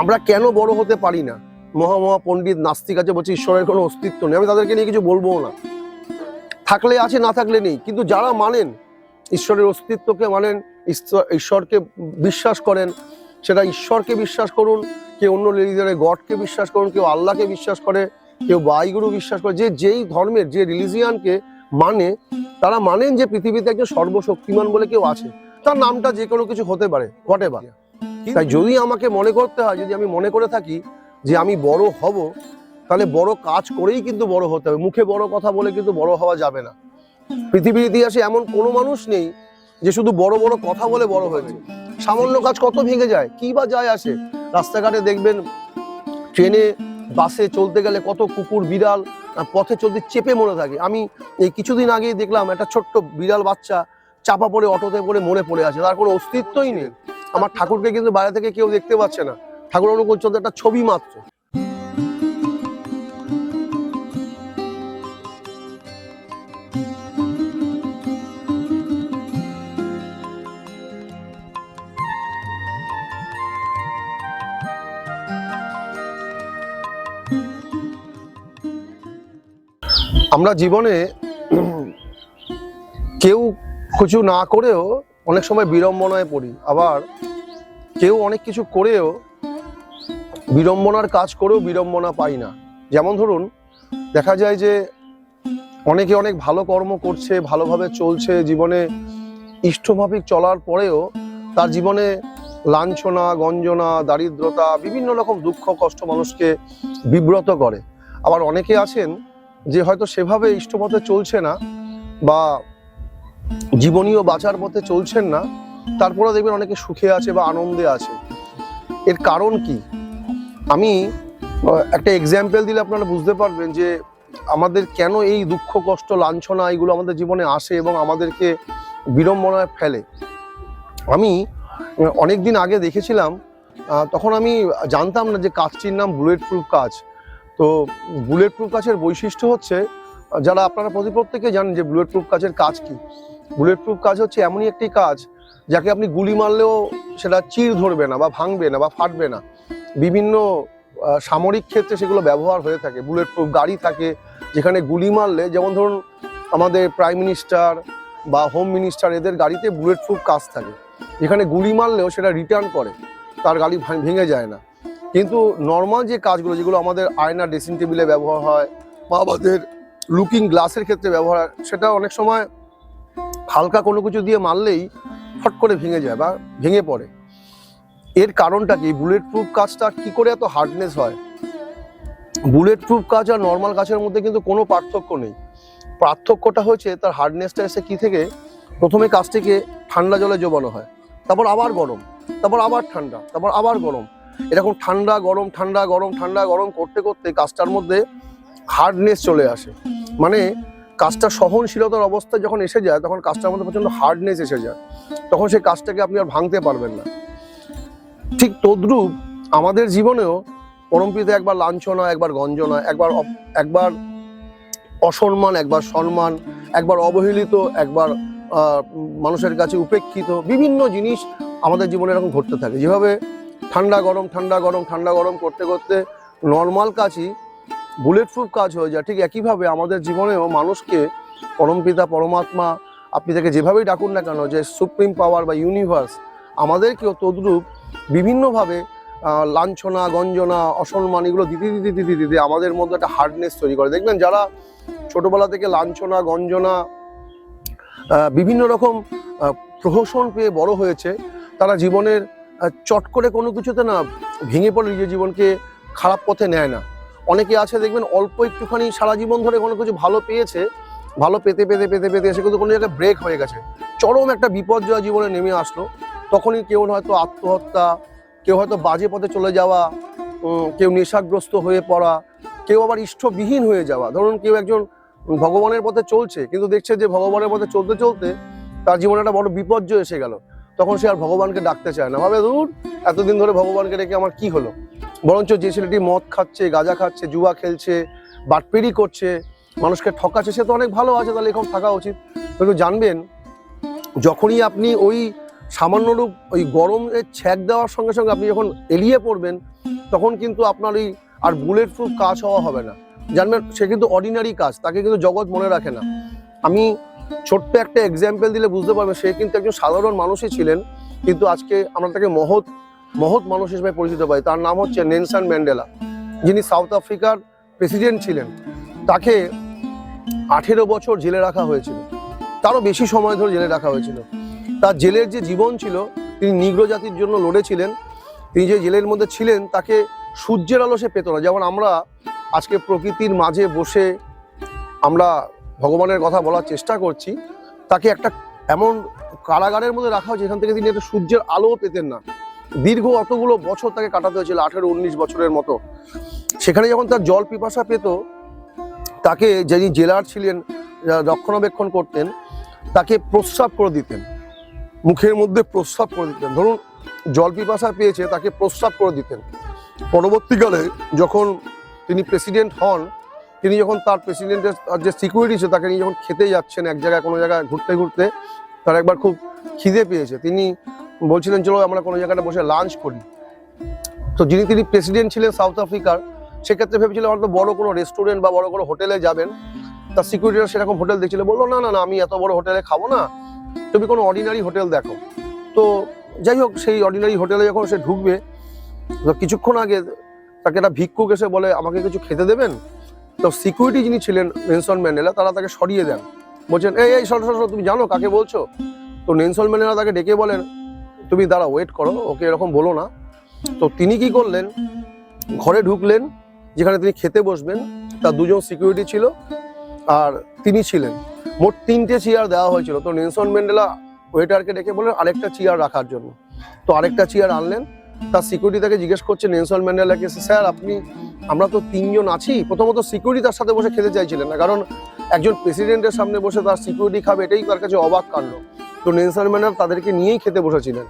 আমরা কেন বড় হতে পারি না? মহা পণ্ডিত নাস্তিক আছে বলছে ঈশ্বরের কোনো অস্তিত্ব নেই, আমি তাদেরকে নিয়ে কিছু বলবো না, থাকলে আছে না থাকলে নেই। কিন্তু যারা মানেন ঈশ্বরের অস্তিত্বকে, মানেন ঈশ্বরকে বিশ্বাস করেন, সেটা ঈশ্বরকে বিশ্বাস করুন, কেউ অন্য রিলিজিয়নের গডকে বিশ্বাস করুন, কেউ আল্লাহকে বিশ্বাস করে, কেউ বাইগুরু বিশ্বাস করে, যে যেই ধর্মের যে রিলিজিয়ানকে মানে, তারা মানেন যে পৃথিবীতে একজন সর্বশক্তিমান বলে কেউ আছে, তার নামটা যে কোনো কিছু হতে পারে, হোয়াটএভার। তাই যদি আমাকে মনে করতে হয়, যদি আমি মনে করে থাকি যে আমি বড় হব, তাহলে বড় কাজ করেই কিন্তু বড় হতে হবে। মুখে বড় কথা বলে কিন্তু বড় হওয়া যাবে না। পৃথিবীর ইতিহাসে এমন কোনো মানুষ নেই যে শুধু বড় বড় কথা বলে বড় হয়েছে। সামান্য কাজ কত ভেঙে যায়, কি বা যায় আসে। রাস্তাঘাটে দেখবেন, ট্রেনে বাসে চলতে গেলে কত কুকুর বিড়াল পথে চলতে চেপে মরে থাকে। আমি এই কিছুদিন আগেই দেখলাম একটা ছোট্ট বিড়াল বাচ্চা চাপা পড়ে অটোতে পড়ে মরে পড়ে আছে, তার কোনো অস্তিত্বই নেই। আমার ঠাকুরকে কিন্তু বাইরে থেকে কেউ দেখতে পাচ্ছে না, ঠাকুর অনুকূল চন্দ্র একটা ছবি মাত্র। আমরা জীবনে কেউ কিছু না করেও অনেক সময় বিড়ম্বনায় পড়ি, আবার কেউ অনেক কিছু করেও বিড়ম্বনার কাজ করেও বিড়ম্বনা পাই না। যেমন ধরুন, দেখা যায় যে অনেকে অনেক ভালো কর্ম করছে, ভালোভাবে চলছে, জীবনে ইষ্টমাফিক চলার পরেও তার জীবনে লাঞ্ছনা, গঞ্জনা, দারিদ্রতা, বিভিন্ন রকম দুঃখ কষ্ট মানুষকে বিব্রত করে। আবার অনেকে আছেন যে হয়তো সেভাবে ইষ্টপথে চলছে না বা জীবনীয় বাঁচার পথে চলছেন না, তারপরে দেখবেন অনেকে সুখে আছে বা আনন্দে আছে। এর কারণ কি? আমি একটা এক্সাম্পল দিলে আপনারা বুঝতে পারবেন যে আমাদের কেন এই দুঃখ কষ্ট লাঞ্ছনা এগুলো আমাদের জীবনে আসে এবং আমাদেরকে বিড়ম্বনায় ফেলে। আমি অনেকদিন আগে দেখেছিলাম, তখন আমি জানতাম না যে কাজটির নাম বুলেট প্রুফ কাজ। তো বুলেট প্রুফ কাচের বৈশিষ্ট্য হচ্ছে, যারা আপনারা প্রত্যেকে জানেন যে বুলেট প্রুফ কাচের কাজ কি। বুলেট প্রুফ কাজ হচ্ছে এমনই একটি কাজ যাকে আপনি গুলি মারলেও সেটা চির ধরবে না বা ভাঙবে না বা ফাটবে না। বিভিন্ন সামরিক ক্ষেত্রে সেগুলো ব্যবহার হয়ে থাকে। বুলেট প্রুফ গাড়ি থাকে যেখানে গুলি মারলে, যেমন ধরুন আমাদের প্রাইম মিনিস্টার বা হোম মিনিস্টার, এদের গাড়িতে বুলেট প্রুফ কাজ থাকে, যেখানে গুলি মারলেও সেটা রিটার্ন করে, তার গাড়ি ভেঙে যায় না। কিন্তু নর্মাল যে কাজগুলো, যেগুলো আমাদের আয়না, ড্রেসিং টেবিলে ব্যবহার হয় বা আমাদের লুকিং গ্লাসের ক্ষেত্রে ব্যবহার হয়, সেটা অনেক সময় হালকা কোনো কিছু দিয়ে মারলেই ফট করে ভেঙে যায় বা ভেঙে পড়ে। এর কারণটা কি? বুলেট প্রুফ কাজটা কি করে এত হার্ডনেস হয়? বুলেট প্রুফ কাজ আর নর্মাল কাজের মধ্যে কিন্তু কোনো পার্থক্য নেই। পার্থক্যটা হচ্ছে তার হার্ডনেসটা এসে কি থেকে, প্রথমে কাজটিকে ঠান্ডা জলে ডোবানো হয়, তারপর আবার গরম, তারপর আবার ঠান্ডা, তারপর আবার গরম, এরকম ঠান্ডা গরম ঠান্ডা গরম ঠান্ডা গরম করতে করতে কাজটার মধ্যে হার্ডনেস চলে আসে। মানে কাজটা সহনশীলতার অবস্থায় যখন এসে যায়, তখন কাজটার মধ্যে প্রচন্ড হার্ডনেস এসে যায়, তখন সেই কাজটাকে আপনি আর ভাঙতে পারবেন না। ঠিক তদ্রূপ আমাদের জীবনেও পরমপিতা একবার লাঞ্ছনা, একবার গঞ্জনা, একবার অসম্মান, একবার সম্মান, একবার অবহেলিত, একবার মানুষের কাছে উপেক্ষিত, বিভিন্ন জিনিস আমাদের জীবনে এরকম ঘটতে থাকে। যেভাবে ঠান্ডা গরম ঠান্ডা গরম ঠান্ডা গরম করতে করতে নর্মাল কাজই বুলেট প্রুফ কাজ হয়ে যায়, ঠিক একইভাবে আমাদের জীবনেও মানুষকে পরমপিতা, পরমাত্মা, আপনি তাকে যেভাবেই ডাকুন না কেন, যে সুপ্রিম পাওয়ার বা ইউনিভার্স, আমাদেরকেও তদ্রূপ বিভিন্নভাবে লাঞ্ছনা, গঞ্জনা, অসম্মান এগুলো দিতে দিতে দিতে দিতে আমাদের মধ্যে একটা হার্ডনেস তৈরি করে। দেখবেন যারা ছোটবেলা থেকে লাঞ্ছনা, গঞ্জনা, বিভিন্ন রকম প্রহসন পেয়ে বড় হয়েছে, তারা জীবনের চট করে কোনো কিছুতে না ভেঙে পড়ে নিজের জীবনকে খারাপ পথে নেয় না। অনেকে আছে দেখবেন অল্প একটুখানি সারা জীবন ধরে কোনো কিছু ভালো পেয়েছে, ভালো পেতে পেতে পেতে পেতে এসে কিন্তু কোনো জায়গায় ব্রেক হয়ে গেছে, চরম একটা বিপর্যয় জীবনে নেমে আসলো, তখনই কেউ হয়তো আত্মহত্যা, কেউ হয়তো বাজে পথে চলে যাওয়া, কেউ নেশাগ্রস্ত হয়ে পড়া, কেউ আবার ইষ্টবিহীন হয়ে যাওয়া। ধরুন কেউ একজন ভগবানের পথে চলছে, কিন্তু দেখছে যে ভগবানের পথে চলতে চলতে তার জীবনে একটা বড় বিপর্যয় এসে গেল, তখন সে আর ভগবানকে ডাকতে চায় না, ভাবে দূর এতদিন ধরে ভগবানকে ডেকে আমার কি হলো। বরঞ্চ যে ছেলেটি মদ খাচ্ছে, গাঁজা খাচ্ছে, জুয়া খেলছে, বাটপেরি করছে, মানুষকে ঠকাচ্ছে, সে তো অনেক ভালো আছে, তাহলে এখন থাকা উচিত। কিন্তু জানবেন, যখনই আপনি ওই সামান্যরূপ ওই গরমের ছ্যাক দেওয়ার সঙ্গে সঙ্গে আপনি যখন এড়িয়ে পড়বেন, তখন কিন্তু আপনার ওই আর বুলেট প্রুফ কাজ হওয়া হবে না। জানবেন সে কিন্তু অর্ডিনারি কাজ, তাকে কিন্তু জগৎ মনে রাখে না। আমি ছোট্ট একটা এক্সাম্পল দিলে বুঝতে পারবেন, সে কিন্তু একজন সাধারণ মানুষই ছিলেন, কিন্তু আজকে আমরা তাকে মহৎ মহৎ মানুষ হিসেবে পরিচিত পাই। তার নাম হচ্ছে নেলসন ম্যান্ডেলা, যিনি সাউথ আফ্রিকার প্রেসিডেন্ট ছিলেন। তাকে 18 বছর জেলে রাখা হয়েছিল, তারও বেশি সময় ধরে জেলে রাখা হয়েছিল। তার জেলের যে জীবন ছিল, তিনি নিগ্রো জাতির জন্য লড়েছিলেন। তিনি যে জেলের মধ্যে ছিলেন, তাকে সূর্যের আলো সে পেত না। যেমন আমরা আজকে প্রকৃতির মাঝে বসে আমরা ভগবানের কথা বলার চেষ্টা করছি, তাকে একটা এমন কারাগারের মধ্যে রাখা হয়েছে যেখান থেকে তিনি একটা সূর্যের আলোও পেতেন না। দীর্ঘ অতগুলো বছর তাকে কাটাতে হয়েছিল, 18-19 বছরের মতো। সেখানে যখন তার জল পিপাসা পেত, তাকে যিনি জেলার ছিলেন, রক্ষণাবেক্ষণ করতেন, তাকে প্রস্রাব করে দিতেন, মুখের মধ্যে প্রস্রাব করে দিতেন। ধরুন জল পিপাসা পেয়েছে, তাকে প্রস্রাব করে দিতেন। পরবর্তীকালে যখন তিনি প্রেসিডেন্ট হন, তিনি যখন তার প্রেসিডেন্টের যে সিকিউরিটি ছিল, তাকে নিয়ে যখন খেতে যাচ্ছেন এক জায়গায়, কোনো জায়গায় ঘুরতে ঘুরতে তার একবার খুব খিদে পেয়েছে, তিনি বলছিলেন চলো আমরা কোনো জায়গাটা বসে লাঞ্চ করি। তো তিনি প্রেসিডেন্ট ছিলেন সাউথ আফ্রিকার, সেক্ষেত্রে ভেবেছিলেন হয়তো বড় কোনো রেস্টুরেন্ট বা বড় কোনো হোটেলে যাবেন। তার সিকিউরিটিরা সেরকম হোটেল দেখছিল, বললো না না না, আমি এত বড় হোটেলে খাবো না, তুমি কোনো অর্ডিনারি হোটেল দেখো। তো যাই হোক, সেই অর্ডিনারি হোটেলে যখন সে ঢুকবে, তো কিছুক্ষণ আগে তাকে একটা ভিক্ষুক এসে বলে আমাকে কিছু খেতে দেবেন। তো সিকিউরিটি যিনি ছিলেন নেলসন ম্যান্ডেলা, তারা তাকে সরিয়ে দেন, বলছেন এই এই সরো সরো, তুমি জানো কাকে বলছো? তো নেলসন ম্যান্ডেলা তাকে ডেকে বলেন তুমি দাঁড়া, ওয়েট করো, ওকে এরকম বলো না। তো তিনি কি করলেন, ঘরে ঢুকলেন, যেখানে তিনি খেতে বসবেন, তার দুজন সিকিউরিটি ছিল আর তিনি ছিলেন। মোট 3টে চেয়ার দেওয়া হয়েছিল। তো নেলসন ম্যান্ডেলা ওয়েটারকে ডেকে বললেন আরেকটা চেয়ার রাখার জন্য। তো আরেকটা চেয়ার আনলেন। তার সিকিউরিটি তাকে জিজ্ঞেস করছে নেলসন ম্যান্ডেলাকে, স্যার আমরা তো 3 জন আছি। প্রথমত সিকিউরিটি তার সাথে বসে খেতে চাইছিলেন না, কারণ একজন প্রেসিডেন্টের সামনে বসে তার সিকিউরিটি খাবে, এটাই তার কাছে অবাক কাণ্ড। তো নেলসন ম্যান্ডেলা তাদেরকে নিয়েই খেতে বসেছিলেন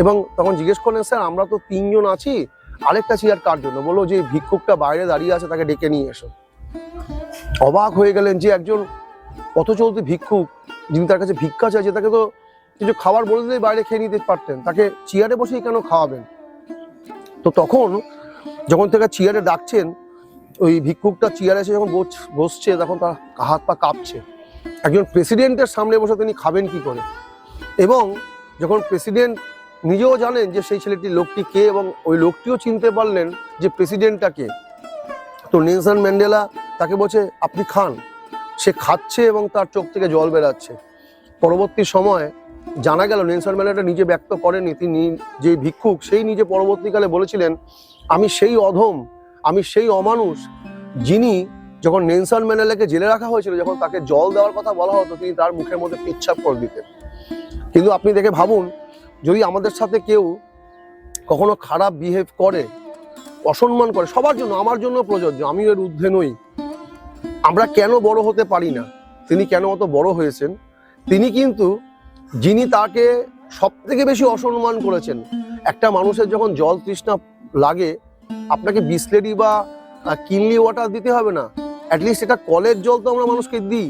এবং তখন জিজ্ঞেস করলেন স্যার আমরা তো 3 জন আছি, আরেকটা চেয়ার কার জন্য? বললো যে ভিক্ষুকটা বাইরে দাঁড়িয়ে আছে, তাকে ডেকে নিয়ে এসো। অবাক হয়ে গেলেন যে একজন পথচলতি ভিক্ষুক, যিনি তার কাছে ভিক্ষা চাইছে, তাকে তো কিছু খাবার বলে দিলেই বাইরে খেয়ে নিতে পারতেন, তাকে চেয়ারে বসেই কেন খাওয়াবেন? তো তখন যখন থেকে চেয়ারে ডাকছেন, ওই ভিক্ষুকটা চেয়ারে এসে যখন বসছে, তখন তার হাত পা কাঁপছে। একজন প্রেসিডেন্টের সামনে বসে তিনি খাবেন কি করে? এবং যখন প্রেসিডেন্ট নিজেও জানেন যে সেই লোকটি কে, এবং ওই লোকটিও চিনতে পারলেন যে প্রেসিডেন্টটা কে, তো নেলসন ম্যান্ডেলা তাকে বলছে আপনি খান। সে খাচ্ছে এবং তার চোখ থেকে জল বেরাচ্ছে। পরবর্তী সময় জানা গেল নেলসন ম্যান্ডেলা নিজে ব্যক্ত করেনি, তিনি যে ভিক্ষুক সেই নিজে পরবর্তীকালে বলেছিলেন আমি সেই অধম, আমি সেই অমানুষ, যিনি যখন নেলসন ম্যান্ডেলাকে জেলে রাখা হয়েছিল, যখন তাকে জল দেওয়ার কথা বলা হতো, তিনি তার মুখের মধ্যে পেচ্ছাপ করে দিতেন। কিন্তু আপনি দেখে ভাবুন, যদি আমাদের সাথে কেউ কখনো খারাপ বিহেভ করে, অসম্মান করে, সবার জন্য, আমার জন্য প্রযোজ্য, আমি এর ঊর্ধ্বে নই, আমরা কেন বড় হতে পারি না? তিনি কেন অত বড় হয়েছেন? তিনি কিন্তু যিনি তাকে সব থেকে বেশি অসম্মান করেছেন। একটা মানুষের যখন জল তৃষ্ণা লাগে, আপনাকে বিসলেরি বা কিনলি ওয়াটার দিতে হবে না, অ্যাটলিস্ট এটা কলের জল তো আমরা মানুষকে দিই,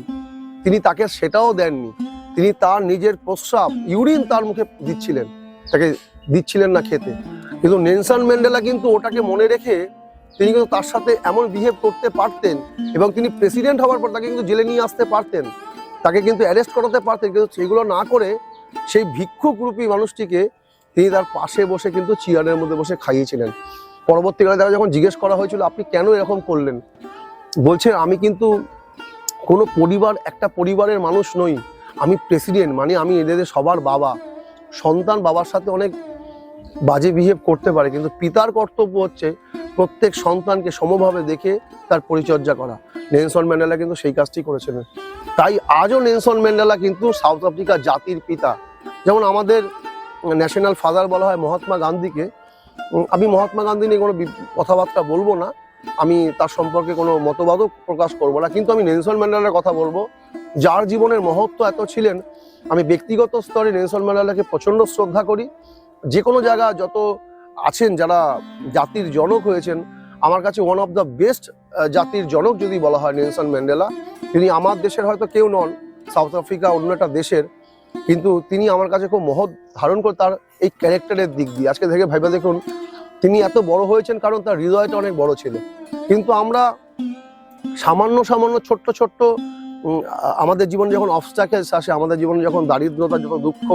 তিনি তাকে সেটাও দেননি। তিনি তার নিজের প্রস্রাব, ইউরিন তার মুখে দিচ্ছিলেন, তাকে দিচ্ছিলেন না খেতে। কিন্তু নেলসন ম্যান্ডেলা কিন্তু ওটাকে মনে রেখে তিনি কিন্তু তার সাথে এমন বিহেভ করতে পারতেন, এবং তিনি প্রেসিডেন্ট হওয়ার পর তাকে কিন্তু জেলে নিয়ে আসতে পারতেন, তাকে কিন্তু অ্যারেস্ট করাতে পারতেন, কিন্তু সেগুলো না করে সেই ভিক্ষুক রূপী মানুষটিকে তিনি তার পাশে বসে কিন্তু চেয়ারের মধ্যে বসে খাইয়েছিলেন। পরবর্তীকালে তাকে যখন জিজ্ঞেস করা হয়েছিল আপনি কেন এরকম করলেন, বলছে আমি কিন্তু কোনো একটা পরিবারের মানুষ নই, আমি প্রেসিডেন্ট, মানে আমি এদের সবার বাবা। সন্তান বাবার সাথে অনেক বাজে বিহেভ করতে পারে, কিন্তু পিতার কর্তব্য হচ্ছে প্রত্যেক সন্তানকে সমভাবে দেখে তার পরিচর্যা করা। নেলসন ম্যান্ডেলা কিন্তু সেই কাজটি করেছিলেন। তাই আজও নেলসন ম্যান্ডেলা কিন্তু সাউথ আফ্রিকা জাতির পিতা। যেমন আমাদের ন্যাশনাল ফাদার বলা হয় মহাত্মা গান্ধীকে। আমি মহাত্মা গান্ধী নিয়ে কোনো কথাবার্তা বলবো না, আমি তার সম্পর্কে কোনো মতবাদও প্রকাশ করবো না, কিন্তু আমি নেলসন ম্যান্ডেলার কথা বলবো, যার জীবনের মহত্ব এত ছিলেন। আমি ব্যক্তিগত স্তরে নেলসন ম্যান্ডেলাকে প্রচণ্ড শ্রদ্ধা করি। যে কোনো জায়গা যত আছেন যারা জাতির জনক হয়েছেন, আমার কাছে ওয়ান অফ দ্য বেস্ট জাতির জনক যদি বলা হয় নেলসন ম্যান্ডেলা। তিনি আমার দেশের হয়তো কেউ নন, সাউথ আফ্রিকা অন্য একটা দেশের, কিন্তু তিনি আমার কাছে খুব মহৎ ধারণ করে তার এই ক্যারেক্টারের দিক দিয়ে। আজকে থেকে ভাইবা দেখুন তিনি এত বড় হয়েছেন কারণ তার হৃদয়টা অনেক বড় ছিল। কিন্তু আমরা সামান্য সামান্য ছোট্ট ছোট্ট আমাদের জীবনে যখন অবস্ট্যাকেলস আসে, আমাদের জীবনে যখন দারিদ্রতা, যখন দুঃখ,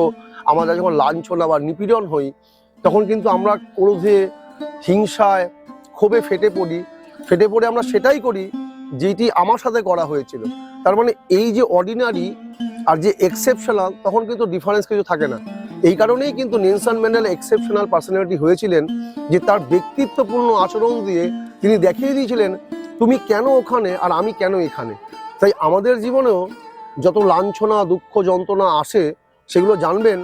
আমাদের যখন লাঞ্ছনা বা নিপীড়ন হই, তখন কিন্তু আমরা ক্রোধে, হিংসায়, ক্ষোভে ফেটে পড়ে আমরা সেটাই করি যেটি আমার সাথে করা হয়েছিল। তার মানে এই যে অর্ডিনারি আর যে এক্সেপশনাল, তখন কিন্তু ডিফারেন্স কিছু থাকে না। এই কারণেই কিন্তু নেলসন ম্যান্ডেলা এক্সেপশনাল পার্সোনালিটি হয়েছিলেন, যে তার ব্যক্তিত্বপূর্ণ আচরণ দিয়ে তিনি দেখিয়ে দিয়েছিলেন তুমি কেন ওখানে আর আমি কেন এখানে। তাই আমাদের জীবনেও যত লাঞ্ছনা, দুঃখ, যন্ত্রণা আসে, সেগুলো জানবেন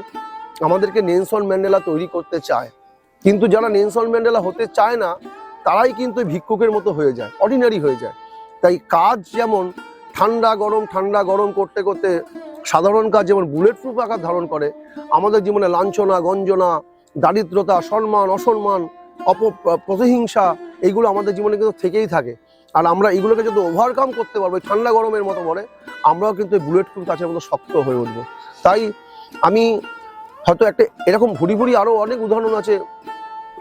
আমাদেরকে নেলসন ম্যান্ডেলা তৈরি করতে চায়। কিন্তু যারা নেলসন ম্যান্ডেলা হতে চায় না, তারাই কিন্তু ভিক্ষুকের মতো হয়ে যায়, অর্ডিনারি হয়ে যায়। তাই কাজ যেমন ঠান্ডা গরম করতে করতে সাধারণ কাজ যেমন বুলেট প্রুফ আকার ধারণ করে, আমাদের জীবনে লাঞ্ছনা, গঞ্জনা, দারিদ্রতা, সম্মান, অসম্মান, প্রতিহিংসা, এইগুলো আমাদের জীবনে কিন্তু থেকেই থাকে। আর আমরা এগুলোকে যদি ওভারকাম করতে পারবো ঠান্ডা গরমের মতো বলে, আমরাও কিন্তু বুলেট প্রুফ কাছের মতো শক্ত হয়ে উঠবো। তাই আমি হয়তো একটা এরকম ভুরি আরও অনেক উদাহরণ আছে,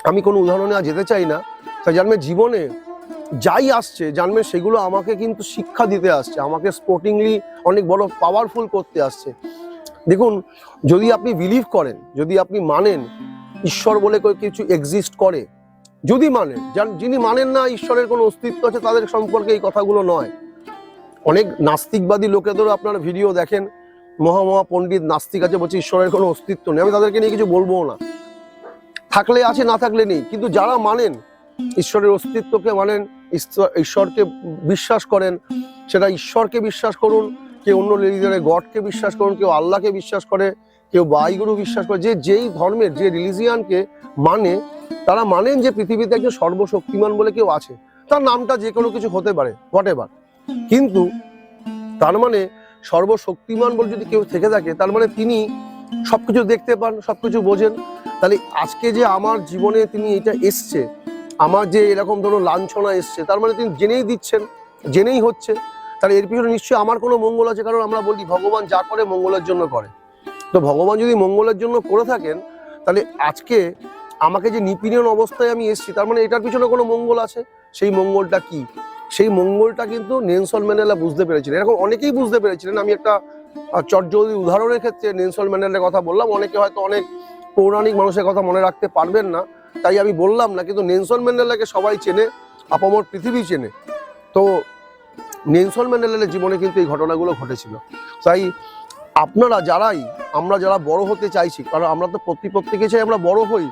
আমি কোনো উদাহরণে আর যেতে চাই না। তাই জানবে জীবনে যাই আসছে, জানবে সেগুলো আমাকে কিন্তু শিক্ষা দিতে আসছে, আমাকে স্পোর্টিংলি অনেক বড় পাওয়ারফুল করতে আসছে। দেখুন, যদি আপনি বিলিভ করেন, যদি আপনি মানেন ঈশ্বর বলে কিছু এক্সিস্ট করে, যদি মানেন, যিনি মানেন না ঈশ্বরের কোনো অস্তিত্ব আছে, তাদের সম্পর্কে এই কথাগুলো নয়। অনেক নাস্তিকবাদী লোকেদেরও আপনারা ভিডিও দেখেন, মহা পণ্ডিত নাস্তিক আছে, বলছে ঈশ্বরের কোনো অস্তিত্ব নেই। আমি তাদেরকে নিয়ে কিছু বলবো না, থাকলে আছে, না থাকলে নেই। কিন্তু যারা মানেন ঈশ্বরের অস্তিত্বকে, মানেন ঈশ্বরকে বিশ্বাস করেন, সেটা ঈশ্বরকে বিশ্বাস করুন, কেউ অন্য রিলিজিয়নের গডকে বিশ্বাস করুন, কেউ আল্লাহকে বিশ্বাস করে, কেউ বাইগুরু বিশ্বাস করে, যে যেই ধর্মের যে রিলিজিয়ানকে মানে, তারা মানেন যে পৃথিবীতে একজন সর্বশক্তিমান বলে কেউ আছে। তার নামটা যে কোনো কিছু হতে পারে, হোয়াটএভার। কিন্তু তার মানে সর্বশক্তিমান বলে যদি কেউ থেকে থাকে, তার মানে তিনি সবকিছু দেখতে পান, সবকিছু বোঝেন। তাহলে আজকে যে আমার জীবনে তিনি এটা এসছে, আমার যে এরকম ধরো লাঞ্ছনা এসছে, তার মানে তিনি জেনেই দিচ্ছেন, জেনেই হচ্ছে। তাহলে এর পিছনে নিশ্চয়ই আমার কোনো মঙ্গল আছে। কারণ আমরা বলি ভগবান যা করে মঙ্গলের জন্য করে। তো ভগবান যদি মঙ্গলের জন্য করে থাকেন, তাহলে আজকে আমাকে যে নিপীড়ন অবস্থায় আমি এসছি, তার মানে এটার পিছনে কোনো মঙ্গল আছে। সেই মঙ্গলটা কি? সেই মঙ্গলটা কিন্তু নেলসন ম্যান্ডেলা বুঝতে পেরেছিলেন। এরকম অনেকেই বুঝতে পেরেছিলেন। আমি একটা চটজলদি উদাহরণের ক্ষেত্রে নেলসন ম্যান্ডেলার কথা বললাম। অনেকে হয়তো অনেক পৌরাণিক মানুষের কথা মনে রাখতে পারবেন না, তাই আমি বললাম না। কিন্তু নেলসন ম্যান্ডেলাকে সবাই চেনে, আপামর পৃথিবী চেনে। তো নেলসন ম্যান্ডেলার জীবনে কিন্তু এই ঘটনাগুলো ঘটেছিল। তাই আপনারা আমরা যারা বড় হতে চাইছি, কারণ আমরা তো প্রত্যেকে চাই আমরা বড় হই।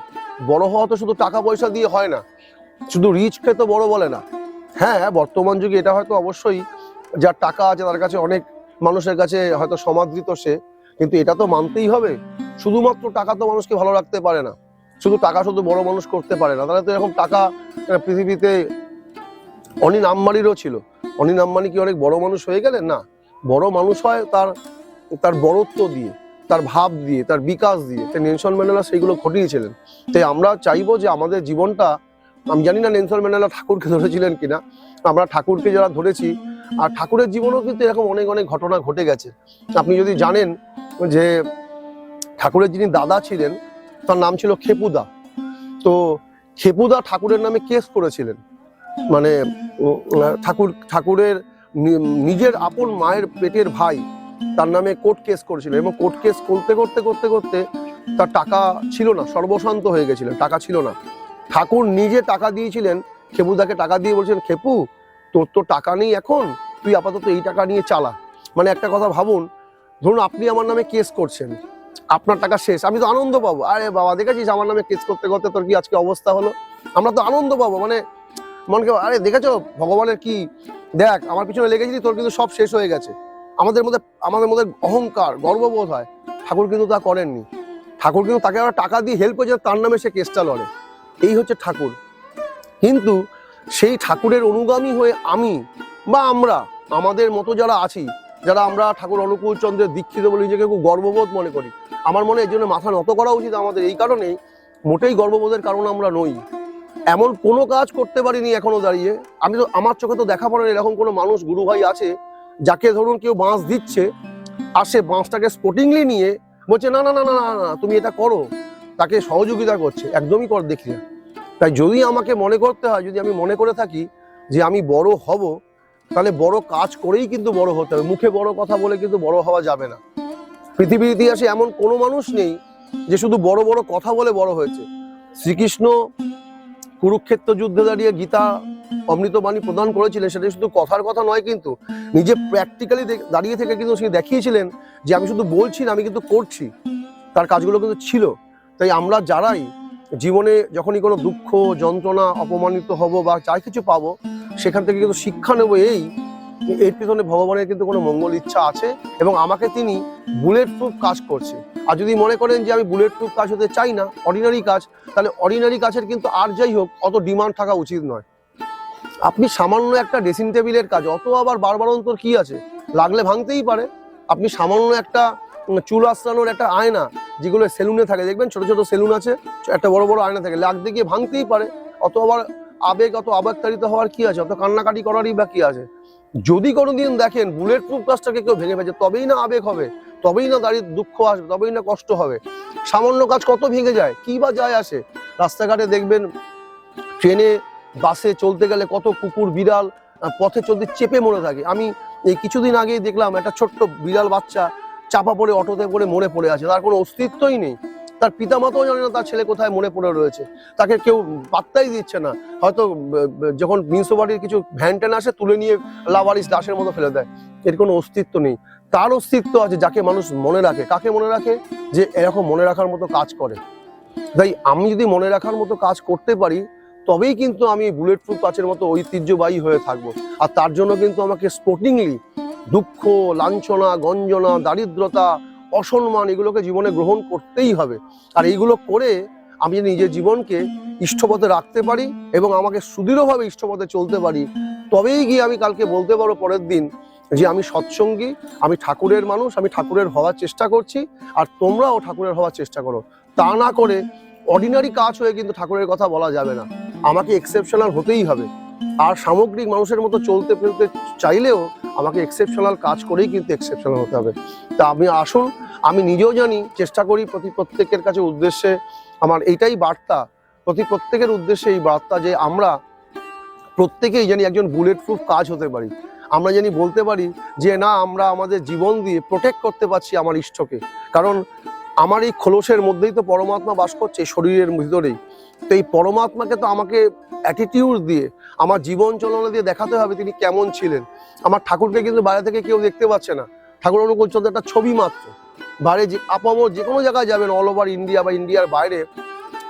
বড় হওয়া তো শুধু টাকা পয়সা দিয়ে হয় না, শুধু রিচকে তো বড় বলে না। হ্যাঁ, বর্তমান যুগে এটা হয়তো অবশ্যই, যার টাকা আছে তার কাছে অনেক মানুষের কাছে হয়তো সমাদৃত সে, কিন্তু এটা তো মানতেই হবে শুধুমাত্র টাকা তো মানুষকে ভালো রাখতে পারে না, শুধু টাকা শুধু বড় মানুষ করতে পারে না। তাহলে তো এরকম টাকা পৃথিবীতে অনিল আম্বানিরও ছিল। অনিল আম্বানি কি অনেক বড় মানুষ হয়ে গেলেন? না, বড় মানুষ হয় তার বড়ত্ব দিয়ে, তার ভাব দিয়ে, তার বিকাশ দিয়ে। তাই নেলসন ম্যান্ডেলা সেইগুলো ঘটিয়েছিলেন। তাই আমরা চাইবো যে আমাদের জীবনটা, আমি জানি না নেলসন ম্যান্ডেলা ঠাকুরকে ধরেছিলেন কিনা, আমরা ঠাকুরকে যারা ধরেছি, আর ঠাকুরের জীবনেও কিন্তু এরকম অনেক ঘটনা ঘটে গেছে। আপনি যদি জানেন যে ঠাকুরের যিনি দাদা ছিলেন, তার নাম ছিল খেপুদা। তো খেপুদা ঠাকুরের নামে কেস করেছিলেন। মানে ঠাকুরের নিজের আপন মায়ের পেটের ভাই তার নামে কোর্ট কেস করেছিল, এবং কোর্ট কেস করতে করতে তার টাকা ছিল না, সর্বশান্ত হয়ে গেছিলেন, টাকা ছিল না। ঠাকুর নিজে টাকা দিয়েছিলেন, খেপুদাকে টাকা দিয়ে বলছেন, খেপু তোর তো টাকা নেই এখন, তুই আপাতত এই টাকা নিয়ে চালা। মানে একটা কথা ভাবুন, ধরুন আপনি আমার নামে কেস করছেন, আপনার টাকা শেষ, আমি তো আনন্দ পাবো, আরে বাবা দেখেছিস আমার নামে কেস করতে করতে তোর কি আজকে অবস্থা হলো, আমরা তো আনন্দ পাবো। মানে মনকে, আরে দেখেছো ভগবানের কি, দেখ আমার পিছনে লেগেছিলি, তোর কিন্তু সব শেষ হয়ে গেছে। আমাদের মধ্যে অহংকার, গর্ববোধ হয়। ঠাকুর কিন্তু তা করেননি। ঠাকুর কিন্তু তাকে আবার টাকা দিয়ে হেল্প করেছে, তার নামে সে কেসটা লড়ে। এই হচ্ছে ঠাকুর। কিন্তু সেই ঠাকুরের অনুগামী হয়ে আমি বা আমরা, আমাদের মতো যারা আছি, যারা আমরা ঠাকুর অনুকূল চন্দ্রের দীক্ষিত বলে নিজেকে খুব গর্ববোধ মনে করি, আমার মনে এর জন্য মাথা নত করা উচিত আমাদের। এই কারণেই, মোটেই গর্ববোধের কারণ আমরা নই। এমন কোনো কাজ করতে পারিনি এখনো দাঁড়িয়ে, আমি তো আমার চোখে তো দেখা পড়ে এরকম কোনো মানুষ, গুরু ভাই আছে, যাকে ধরুন কেউ বাঁশ দিচ্ছে আর সে বাঁশটাকে স্পোর্টিংলি নিয়ে বলছে না না না না না না তুমি এটা করো, তাকে সহযোগিতা করছে, একদমই কর দেখি না। তাই যদি আমাকে মনে করতে হয়, যদি আমি মনে করে থাকি যে আমি বড় হব, তাহলে বড় কাজ করেই কিন্তু বড় হতে হবে। মুখে বড় কথা বলে কিন্তু বড় হওয়া যাবে না। পৃথিবীর ইতিহাসে এমন কোনো মানুষ নেই যে শুধু বড় বড় কথা বলে বড় হয়েছে। শ্রীকৃষ্ণ কুরুক্ষেত্র যুদ্ধে দাঁড়িয়ে গীতা অমৃতবাণী প্রদান করেছিলেন, সেটা শুধু কথার কথা নয়, কিন্তু নিজে প্র্যাকটিক্যালি দাঁড়িয়ে থেকে কিন্তু সে দেখিয়েছিলেন যে আমি শুধু বলছি না, আমি কিন্তু করছি। তার কাজগুলো কিন্তু ছিল। তাই আমরা যারাই জীবনে যখনই কোনো দুঃখ, যন্ত্রণা, অপমানিত হব বা যাই কিছু পাবো, সেখান থেকে কিন্তু শিক্ষা নেব এর পিছনে ভগবানের কিন্তু কোনো মঙ্গল ইচ্ছা আছে এবং আমাকে তিনি বুলেট প্রুফ কাজ করছে। আর যদি মনে করেন যে আমি বুলেট প্রুফ কাজ হতে চাই না, অর্ডিনারি কাজ, তাহলে অর্ডিনারি কাজের কিন্তু আর যাই হোক অত ডিমান্ড থাকা উচিত নয়। আপনি সামান্য একটা ড্রেসিং টেবিলের কাজ, অত আবার বারবার অন্তর কি আছে, লাগলে ভাঙতেই পারে। আপনি সামান্য একটা চুল আঁচড়ানোর একটা আয়না, যেগুলো সেলুনে থাকে, দেখবেন ছোট ছোট সেলুন আছে, একটা বড় বড় আয়না থাকে, লাগতে গিয়ে ভাঙতেই পারে। অত আবার অত আবেগতাড়িত হওয়ার কি আছে, অত কান্নাকাটি করারই বা কি আছে। যদি কোনোদিন দেখেন বুলেট প্রুফ কাজটাকে কেউ ভেঙে ফেলছে, তবেই না আবেগ হবে, তবেই না দাঁড়িয়ে দুঃখ আসবে, তবেই না কষ্ট হবে। সামান্য কাজ কত ভেঙে যায়, কি বা যায় আসে। রাস্তাঘাটে দেখবেন, ট্রেনে বাসে চলতে গেলে কত কুকুর বিড়াল পথে চলতে চেপে মরে থাকে। আমি এই কিছুদিন আগেই দেখলাম একটা ছোট্ট বিড়াল বাচ্চা চাপা পড়ে অটোতে পড়ে মরে পড়ে আছে, তার কোনো অস্তিত্বই নেই। তার পিতামাতাও জানে না তার ছেলে কোথায় মরে পড়ে রয়েছে, তাকে কেউ পাত্তাই দিচ্ছে না। হয়তো যখন মিউনিসিপালিটির কিছু ভ্যান ট্যান আসে, তুলে নিয়ে লাওয়ারিস দাসের মতো ফেলে দেয়। এর কোনো অস্তিত্ব নেই। তার অস্তিত্ব আছে যাকে মানুষ মনে রাখে। কাকে মনে রাখে? যে এরকম মনে রাখার মতো কাজ করে। তাই আমি যদি মনে রাখার মতো কাজ করতে পারি, তবেই কিন্তু আমি বুলেট প্রুফ কাচের মতো ঐতিহ্যবাহী হয়ে থাকবো। আর তার জন্য কিন্তু আমাকে স্পোর্টিংলি দুঃখ, লাঞ্ছনা, গঞ্জনা, দারিদ্রতা, অসম্মান, এগুলোকে জীবনে গ্রহণ করতেই হবে। আর এইগুলো করে আমি নিজের জীবনকে ইষ্টপথে রাখতে পারি এবং আমাকে সুদৃঢ়ভাবে ইষ্টপথে চলতে পারি, তবেই গিয়ে আমি কালকে বলতে পারবো পরের দিন যে আমি সৎসঙ্গী, আমি ঠাকুরের মানুষ, আমি ঠাকুরের হওয়ার চেষ্টা করছি, আর তোমরাও ঠাকুরের হওয়ার চেষ্টা করো। তা না করে অর্ডিনারি কাজ হয়ে কিন্তু ঠাকুরের কথা বলা যাবে না। আমাকে এক্সেপশনাল হতেই হবে। আর সামগ্রিক মানুষের মতো চলতে ফেলতে চাইলেও আমাকে এক্সেপশনাল কাজ করেই কিন্তু এক্সেপশনাল হতে হবে। তা আমি আসুন, আমি নিজেও জানি, চেষ্টা করি প্রত্যেকের কাছে উদ্দেশ্যে আমার এইটাই বার্তা, প্রত্যেকের উদ্দেশ্যে এই বার্তা যে আমরা প্রত্যেকেই জানি একজন বুলেট প্রুফ কাজ হতে পারি। আমরা জানি বলতে পারি যে না, আমরা আমাদের জীবন দিয়ে প্রোটেক্ট করতে পারছি আমার ইষ্টকে। কারণ আমার এই খোলসের মধ্যেই তো পরমাত্মা বাস করছে, শরীরের ভিতরেই। তো এই পরমাত্মাকে তো আমাকে অ্যাটিটিউড দিয়ে, আমার জীবন চলনা দিয়ে দেখাতে হবে তিনি কেমন ছিলেন। আমার ঠাকুরকে কিন্তু বাইরে থেকে কেউ দেখতে পাচ্ছে না। ঠাকুর অনুকূল চন্দ্র একটা ছবি মাত্র। বাইরে যে আপামর যে কোনো জায়গায় যাবেন, অল ওভার ইন্ডিয়া বা ইন্ডিয়ার বাইরে,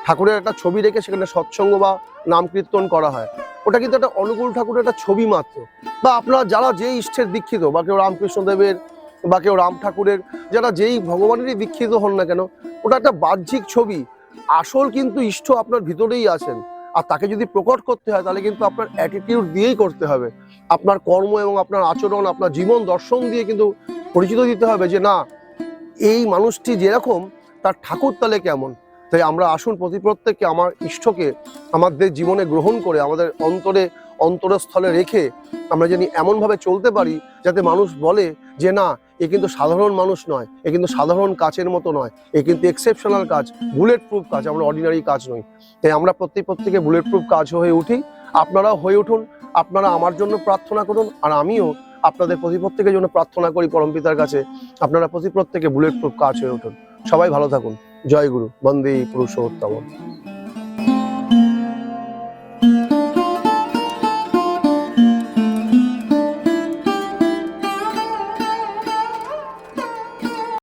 ঠাকুরের একটা ছবি রেখে সেখানে সৎসঙ্গ বা নাম কীর্তন করা হয়। ওটা কিন্তু একটা অনুকূল ঠাকুরের একটা ছবি মাত্র। বা আপনারা যারা যে ইষ্টের দীক্ষিত, বা কেউ রামকৃষ্ণদেবের বা কেউ রাম ঠাকুরের, যারা যেই ভগবানেরই দীক্ষিত হন না কেন, ওটা একটা বাহ্যিক ছবি। আসল কিন্তু ইষ্ট আপনার ভিতরেই আছেন। আর তাকে যদি প্রকট করতে হয়, তাহলে কিন্তু আপনার অ্যাটিটিউড দিয়েই করতে হবে। আপনার কর্ম এবং আপনার আচরণ, আপনার জীবন দর্শন দিয়ে কিন্তু পরিচিত দিতে হবে যে না, এই মানুষটি যেরকম, তার ঠাকুর তাহলে কেমন। তাই আমরা আসুন প্রত্যেককে আমার ইষ্টকে আমাদের জীবনে গ্রহণ করে, আমাদের অন্তরস্থলে রেখে আমরা যেন এমনভাবে চলতে পারি যাতে মানুষ বলে যে না, এ কিন্তু সাধারণ মানুষ নয়, এ কিন্তু সাধারণ কাজের মতো নয়, এ কিন্তু এক্সেপশনাল কাজ, বুলেট প্রুফ কাজ, আমরা অর্ডিনারি কাজ নই। তাই আমরা প্রত্যেকে বুলেট প্রুফ কাজ হয়ে উঠি। আপনারাও হয়ে উঠুন। আপনারা আমার জন্য প্রার্থনা করুন, আর আমিও আপনাদের প্রত্যেকের জন্য প্রার্থনা করি পরমপিতার কাছে, আপনারা প্রত্যেকে বুলেট প্রুফ কাজ হয়ে উঠুন। সবাই ভালো থাকুন। জয় গুরু। বন্দে পুরুষোত্তম।